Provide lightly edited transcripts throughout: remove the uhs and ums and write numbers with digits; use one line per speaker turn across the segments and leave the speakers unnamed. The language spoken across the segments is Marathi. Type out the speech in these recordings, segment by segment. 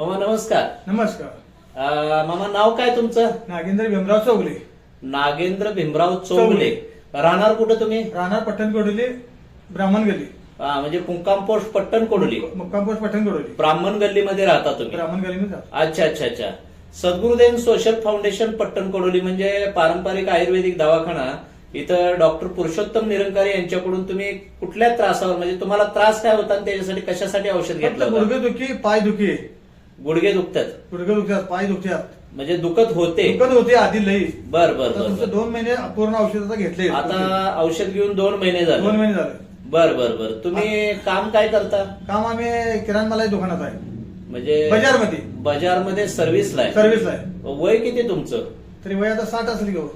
मामा नमस्कार.
नमस्कार.
मामा नाव काय तुमचं?
नागेंद्र भीमराव चौगले.
नागेंद्र भीमराव चौगले. राहणार कुठं तुम्ही?
राहणार पट्टण कोडोली, ब्राह्मण गल्ली.
म्हणजे मुक्काम पोस्ट पट्टण कोडोली.
मुक्काम पोस्ट पट्टण कोडोली,
ब्राह्मण गल्लीमध्ये राहता तुम्ही?
ब्राह्मण गल्ली मध्ये.
अच्छा अच्छा अच्छा. सद्गुरुदेव सोशल फाउंडेशन पट्टण कोडोली म्हणजे पारंपरिक आयुर्वेदिक दवाखाना. इथं डॉक्टर पुरुषोत्तम निरंकारी यांच्याकडून तुम्ही कुठल्या त्रासावर म्हणजे तुम्हाला त्रास काय होता आणि त्याच्यासाठी कशासाठी औषध घेतलं होतं?
गुडघे दुखी, पाय दुखी.
गुडघे दुखतात,
गुडघे दुखतात, पाय दुखतात.
म्हणजे दुखत होते.
दुखत होते आधी लई.
बर बर
आता तुमचं
बर.
2 महिने पूर्ण औषध घेतले.
आता औषध घेऊन 2 महिने
2
झाले.
महिने झाले.
बर बर बर. तुम्ही काम काय करता?
काम आम्ही किराणा मालाच्या दुकानात आहे,
म्हणजे
बाजारमध्ये.
बाजारमध्ये सर्व्हिसला आहे.
सर्व्हिसला आहे.
वय किती तुमचं?
तरी वय आता 60 असेल घेऊ.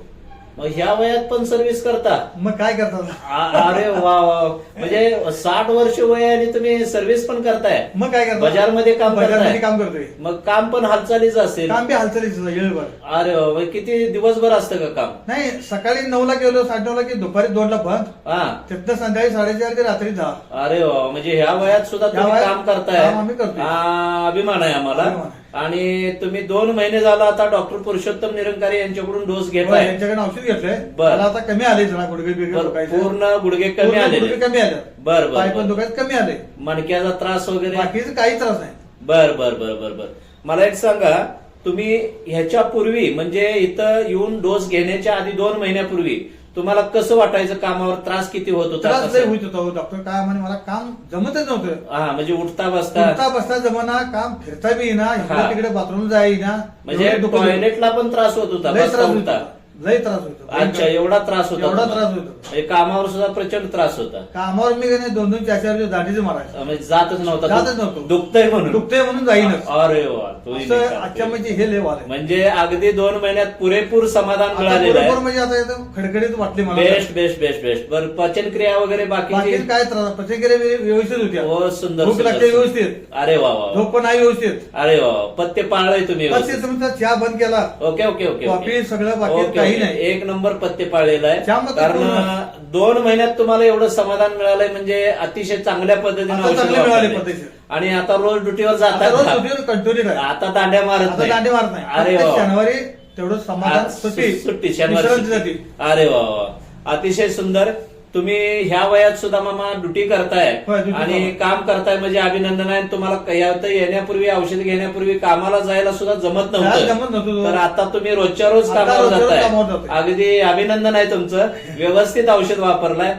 मग ह्या वयात पण सर्व्हिस करता?
मग काय करतात?
अरे वा वा. म्हणजे 60 वर्ष वय आणि तुम्ही सर्व्हिस पण करताय?
मग काय करतात?
बाजारमध्ये काम
बाजारमध्ये
करताय?
काम करतोय.
मग काम पण हालचालीच असेल?
काम बी हालचालीच येळभर.
अरे वा. मग किती दिवसभर असतं का काम?
नाही, सकाळी 9 ला गेलो, 9:30 ला की दुपारी 2 ला बंद.
हा.
तिथनं संध्याकाळी 4:30 ते रात्री 10.
अरे वा. म्हणजे ह्या वयात सुद्धा
ह्या
तुम्ही
वयात
काम करताय?
काम आम्ही करतोय.
अभिमान आहे आम्हाला.
अभिमान.
आणि तुम्ही 2 महिने झाला आता डॉक्टर पुरुषोत्तम निरंकारी यांच्याकडून डोस
होय,
घेताय?
यांच्याकडे औषध घेतलंय.
बरं.
मला आता कमी आले जरा गुडघे बिडघे
बर.
दुखायचे.
पूर्ण गुडघे कमी
पूर्ण
आले?
गुडघे कमी आले.
बर
पाय
बर
पण दुखायचे कमी आले.
मणक्याचा त्रास वगैरे?
बाकीचं काही त्रास नाही.
बर बर बर बर बर. मला एक सांगा, तुम्ही ह्याच्या पूर्वी म्हणजे इथं येऊन डोस घेण्याच्या आधी 2 महिन्यापूर्वी तुम्हाला कसं वाटायचं? कामावर त्रास किती होत होता?
त्रास लय
कसं?
होत होता. डॉक्टर काय म्हणे, मला काम जमतच नव्हतं.
हा, म्हणजे उठता बसता
उठता बसता जमना, काम फिरता बी येईना,
हा.
इकडे तिकडे बाथरूम जाय येईना.
म्हणजे
एवढं दुखत होतं.
टॉयलेटला पण त्रास होत होता?
लय
बसता
त्रास
उठता?
होतो. लय त्रास होतो.
अच्छा, एवढा त्रास होता?
एवढा
तुम्हाला?
त्रास होतो.
म्हणजे कामावर सुद्धा प्रचंड त्रास होता?
कामावर मी 2-2, 4-4 दिवस दाढीच मारायचं.
म्हणजे जातच नव्हता?
जातच नव्हतो.
दुखतंय म्हणून?
दुखतंय म्हणून जाईनच.
अरे वा. तुम्ही
असं
निघाल.
आजच्या म्हणजे हे लय वाले.
म्हणजे अगदी 2 महिन्यात पुरेपूर समाधान
आता
मिळालेलं
बरोबर
आहे?
म्हणजे आता एकदम खडखडीत वाटले मला.
Best best best best. बरं, पचनक्रिया वगैरे
बाकी
बाकी?
काय त्रास, पचनक्रिया व्यवस्थित होत्या.
हो, सुंदर
भूक
सुंदर,
लागते
सुंदर.
व्यवस्थित.
अरे वा वा वा.
झोप पण आहे व्यवस्थित.
अरे वा वा. पथ्य पाळलंय तुम्ही
बस
व्यवस्थित?
ते तुमचा चहा बंद केला,
ओके ओके ओके
कॉफी सगळं बाकी
ओके,
काही
ओके.
नाही.
एक नंबर पथ्य पाळलेला आहे.
त्यामध्ये
कारण
पूर्ण-
2 महिन्यात तुम्हाला एवढं समाधान मिळालंय म्हणजे अतिशय चांगल्या पद्धतीने
आता
औषध
चांगले मिळाले
वापरले.
पद्धतशीर.
आणि आता रोज ड्युटीवर
आता
जातात
रोज
का?
ड्युटीवर कंटिन्यू आहे.
आता दांड्या मारत
आता
नाही?
दांडी मारत नाही.
अरे
प्रत्येक
वा.
शनिवारी तेवढं समाधान
आज
सुट्टी
सुट्टी, शनिवारी
विश्रांती
सुट्टी.
जाती.
अरे वा वा. अतिशय सुंदर. तुम्ही ह्या वयात सुद्धा मामा ड्युटी करताय
होय, duty
आणि
करतो.
काम करताय म्हणजे अभिनंदन आहे. तुम्हाला येण्यापूर्वी औषध घेण्यापूर्वी कामाला जायला सुद्धा जमत
जायला जमत
नव्हतं,
नव्हतं.
तर आता तुम्ही रोजच्या रोज
आता
कामावर
रोजच्या रोज
जाताय.
कामावर जातोय.
अगदी अभिनंदन आहे तुमचं. व्यवस्थित औषध वापरलाय.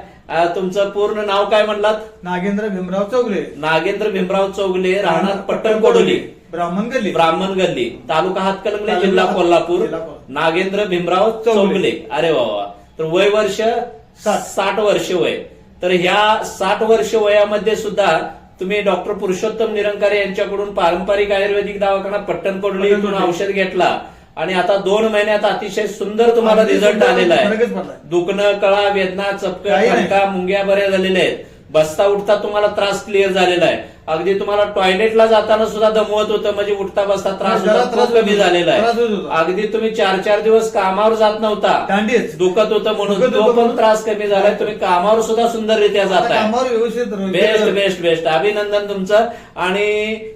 तुमचं पूर्ण नाव काय म्हणलात?
नागेंद्र भीमराव चौगले.
नागेंद्र भीमराव चौगले, राहणार पट्टण कोडोली,
ब्राह्मण गल्ली,
ब्राह्मण गल्ली, तालुका हातकणंगले,
तालुका
जिल्हा
हात-
कोल्हापूर.
जिल्हा कोल्हापूर.
नागेंद्र भीमराव
चौगले.
चौगले. अरे वा वा. तर वय वर्ष 60 वर्ष वय. तर ह्या 60 वर्ष वयामध्ये सुद्धा तुम्ही डॉक्टर पुरुषोत्तम निरंकारी यांच्याकडून पारंपरिक आयुर्वेदिक दवाखाना पट्टण कोडोली इथून औषध घेतला आणि आता 2 महिन्यात अतिशय सुंदर तुम्हाला
अगदी
रिझल्ट
सुंदर
आलेला आहे.
फरकच पडलाय.
दुखणं, कळा, वेदना, चपकं,
काही नाही.
ठणका, मुंग्या बऱ्या झालेल्या आहेत. बसता उठता तुम्हाला त्रास क्लिअर झालेला आहे. अगदी तुम्हाला टॉयलेटला जाताना सुद्धा दमवत होतं, म्हणजे उठता बसता त्रास
जरा
होता,
त्रास
तो कमी
होत होता.
झालेला
त्रास होत
आहे.
होता.
अगदी तुम्ही 4-4 दिवस कामावर जात नव्हता,
दांडीच
दुखत होतं म्हणून
दुखत
तो
होतं
पण
म्हणून.
त्रास कमी झालाय. तुम्ही कामावर सुद्धा सुंदररित्या
आता
जाताय.
कामावर व्यवस्थित
बेस्ट बेस्ट बेस्ट. अभिनंदन तुमचं. आणि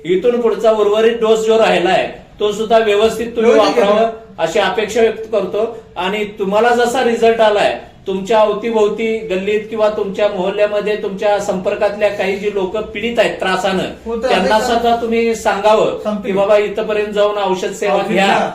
इथून पुढचा उर्वरित डोस जो राहिलाय तो सुद्धा व्यवस्थित तुम्ही
व्यवस्थित
वापरावं अशी अपेक्षा व्यक्त करतो. आणि तुम्हाला जसा रिझल्ट आलाय, तुमच्या अवतीभोवती गल्लीत किंवा तुमच्या मोहल्ल्यामध्ये तुमच्या संपर्कातल्या काही जी लोक पीडित आहेत त्रासानं,
होतं.
त्यांना
आता
सुद्धा तुम्ही सांगावं
सांगतो.
की बाबा इथपर्यंत जाऊन औषध सेवा
औषध
घ्या
घ्या.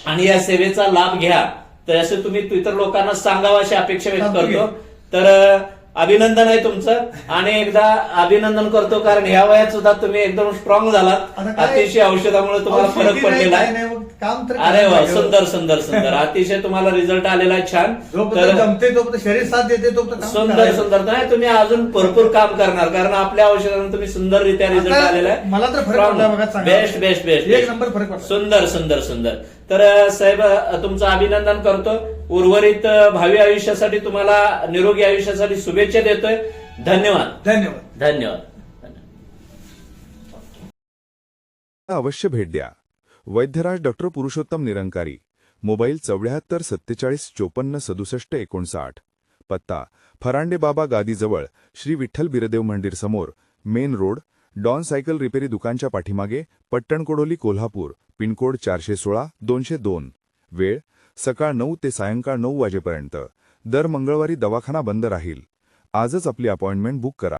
आणि या सेवेचा लाभ घ्या. तर असं तुम्ही इतर लोकांना सांगावं अशी अपेक्षा व्यक्त
सांगतो की.
करतो. तर अभिनंदन आहे तुमचं. आणि एकदा अभिनंदन करतो कारण ह्या वयात सुद्धा तुम्ही एकदम स्ट्रॉंग झालात.
आता काय-
अतिशय औषधामुळे तुम्हाला
औषधी
फरक
नाही,
पडलेला
काय
आहे.
नाही, मग काम तर
अरे वा.
करायचं.
सुंदर सुंदर सुंदर. अतिशय तुम्हाला रिझल्ट आलेला आहे. छान.
जोपर्यंत जमते तोपर्यंत शरीर साथ देते तोपर्यंत काम
सुंदर
करायचं.
सुंदर. नाही, तुम्ही अजून भरपूर काम करणार कारण आपल्या औषधानं तुम्ही सुंदररित्या रिझल्ट
आता
आलेला आहे.
मला तर फरक पडला बघा चांगला.
Best best best.
एक नंबर फरक पडला.
सुंदर सुंदर सुंदर. तर साहेब, तुमचं अभिनंदन करतो. उर्वरित भावी आयुष्यासाठी तुम्हाला निरोगी आयुष्यासाठी शुभेच्छा देतोय. धन्यवाद
धन्यवाद.
धन्यवाद.
अवश्य भेट द्या. वैद्यराज डॉक्टर पुरुषोत्तम निरंकारी. मोबाईल 74 47 54 67 59. पत्ता फरांडे बाबा गादीजवळ श्री विठ्ठल बिरदेव मंदिर समोर, मेन रोड, डॉन सायकल रिपेरी दुकानच्या पाठीमागे, पट्टण कोडोली, कोल्हापूर, पिनकोड 416-202. वेळ सकाळ 9 ते सायंकाळ 9 वाजेपर्यंत. दर मंगळवारी दवाखाना बंद राहील. आजच आपली अपॉइंटमेंट बुक करा.